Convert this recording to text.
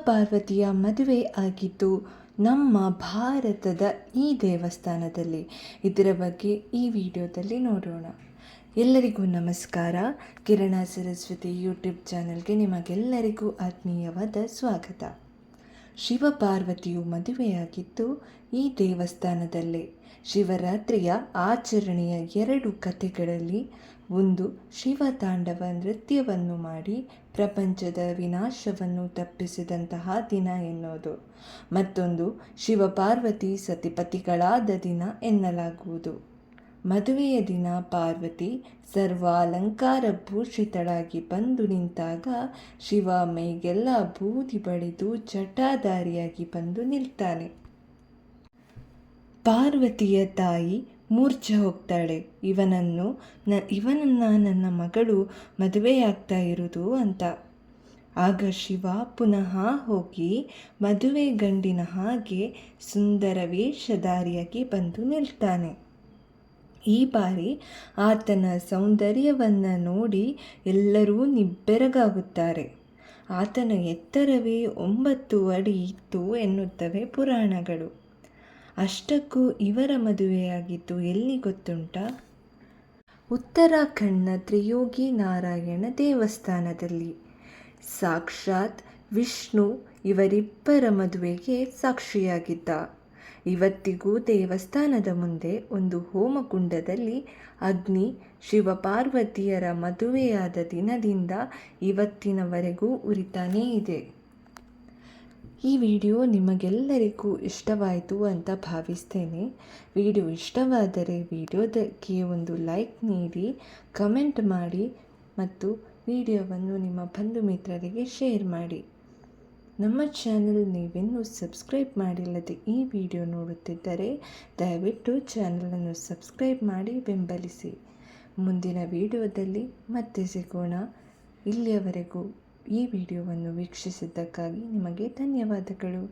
ಪಾರ್ವತಿಯ ಮದುವೆ ಆಗಿದ್ದು ನಮ್ಮ ಭಾರತದ ಈ ದೇವಸ್ಥಾನದಲ್ಲಿ. ಇದರ ಬಗ್ಗೆ ಈ ವಿಡಿಯೋದಲ್ಲಿ ನೋಡೋಣ. ಎಲ್ಲರಿಗೂ ನಮಸ್ಕಾರ. ಕಿರಣ ಸರಸ್ವತಿ ಯೂಟ್ಯೂಬ್ ಚಾನಲ್ಗೆ ನಿಮಗೆಲ್ಲರಿಗೂ ಆತ್ಮೀಯವಾದ ಸ್ವಾಗತ. ಶಿವಪಾರ್ವತಿಯು ಮದುವೆಯಾಗಿದ್ದು ಈ ದೇವಸ್ಥಾನದಲ್ಲೇ. ಶಿವರಾತ್ರಿಯ ಆಚರಣೆಯ 2 ಕಥೆಗಳಲ್ಲಿ ಒಂದು ಶಿವತಾಂಡವ ನೃತ್ಯವನ್ನು ಮಾಡಿ ಪ್ರಪಂಚದ ವಿನಾಶವನ್ನು ತಪ್ಪಿಸಿದಂತಹ ದಿನ ಎನ್ನುವುದು, ಮತ್ತೊಂದು ಶಿವಪಾರ್ವತಿ ಸತಿಪತಿಗಳಾದ ದಿನ ಎನ್ನಲಾಗುವುದು. ಮದುವೆಯ ದಿನ ಪಾರ್ವತಿ ಸರ್ವಾಲಂಕಾರ ಭೂಷಿತಳಾಗಿ ಬಂದು ನಿಂತಾಗ ಶಿವ ಮೈಗೆಲ್ಲ ಬೂದಿ ಬಳಿದು ಜಟಾಧಾರಿಯಾಗಿ ಬಂದು ನಿಲ್ತಾನೆ. ಪಾರ್ವತಿಯ ತಾಯಿ ಮೂರ್ಛೆ ಹೋಗ್ತಾಳೆ. ಇವನನ್ನ ನನ್ನ ಮಗಳು ಮದುವೆಯಾಗ್ತಾ ಇರುವುದು ಅಂತ. ಆಗ ಶಿವ ಪುನಃ ಹೋಗಿ ಮದುವೆ ಗಂಡಿನ ಹಾಗೆ ಸುಂದರ ವೇಷಧಾರಿಯಾಗಿ ಬಂದು ನಿಲ್ತಾನೆ. ಈ ಬಾರಿ ಆತನ ಸೌಂದರ್ಯವನ್ನು ನೋಡಿ ಎಲ್ಲರೂ ನಿಬ್ಬೆರಗಾಗುತ್ತಾರೆ. ಆತನ ಎತ್ತರವೇ 9 ಅಡಿ ಇತ್ತು ಎನ್ನುತ್ತವೆ ಪುರಾಣಗಳು. ಅಷ್ಟಕ್ಕೂ ಇವರ ಮದುವೆಯಾಗಿದ್ದು ಎಲ್ಲಿ ಗೊತ್ತುಂಟಾ? ಉತ್ತರಾಖಂಡ್ನ ತ್ರಿಯೋಗಿ ನಾರಾಯಣ ದೇವಸ್ಥಾನದಲ್ಲಿ. ಸಾಕ್ಷಾತ್ ವಿಷ್ಣು ಇವರಿಬ್ಬರ ಮದುವೆಗೆ ಸಾಕ್ಷಿಯಾಗಿದ್ದ. ಇವತ್ತಿಗೂ ದೇವಸ್ಥಾನದ ಮುಂದೆ ಒಂದು ಹೋಮಕುಂಡದಲ್ಲಿ ಅಗ್ನಿ ಶಿವಪಾರ್ವತಿಯರ ಮದುವೆಯಾದ ದಿನದಿಂದ ಇವತ್ತಿನವರೆಗೂ ಉರಿತಾನೇ ಇದೆ. ಈ ವಿಡಿಯೋ ನಿಮಗೆಲ್ಲರಿಗೂ ಇಷ್ಟವಾಯಿತು ಅಂತ ಭಾವಿಸ್ತೇನೆ. ವಿಡಿಯೋ ಇಷ್ಟವಾದರೆ ವಿಡಿಯೋದಕ್ಕೆ ಒಂದು ಲೈಕ್ ನೀಡಿ, ಕಮೆಂಟ್ ಮಾಡಿ ಮತ್ತು ವಿಡಿಯೋವನ್ನು ನಿಮ್ಮ ಬಂಧು ಮಿತ್ರರಿಗೆ ಶೇರ್ ಮಾಡಿ. ನಮ್ಮ ಚಾನೆಲ್ ನೀವಿನ್ನೂ ಸಬ್ಸ್ಕ್ರೈಬ್ ಮಾಡಿಲ್ಲದೆ ಈ ವಿಡಿಯೋ ನೋಡುತ್ತಿದ್ದರೆ ದಯವಿಟ್ಟು ಚಾನಲನ್ನು ಸಬ್ಸ್ಕ್ರೈಬ್ ಮಾಡಿ ಬೆಂಬಲಿಸಿ. ಮುಂದಿನ ವಿಡಿಯೋದಲ್ಲಿ ಮತ್ತೆ ಸಿಗೋಣ. ಇಲ್ಲಿಯವರೆಗೂ ಈ ವಿಡಿಯೋವನ್ನು ವೀಕ್ಷಿಸಿದ್ದಕ್ಕಾಗಿ ನಿಮಗೆ ಧನ್ಯವಾದಗಳು.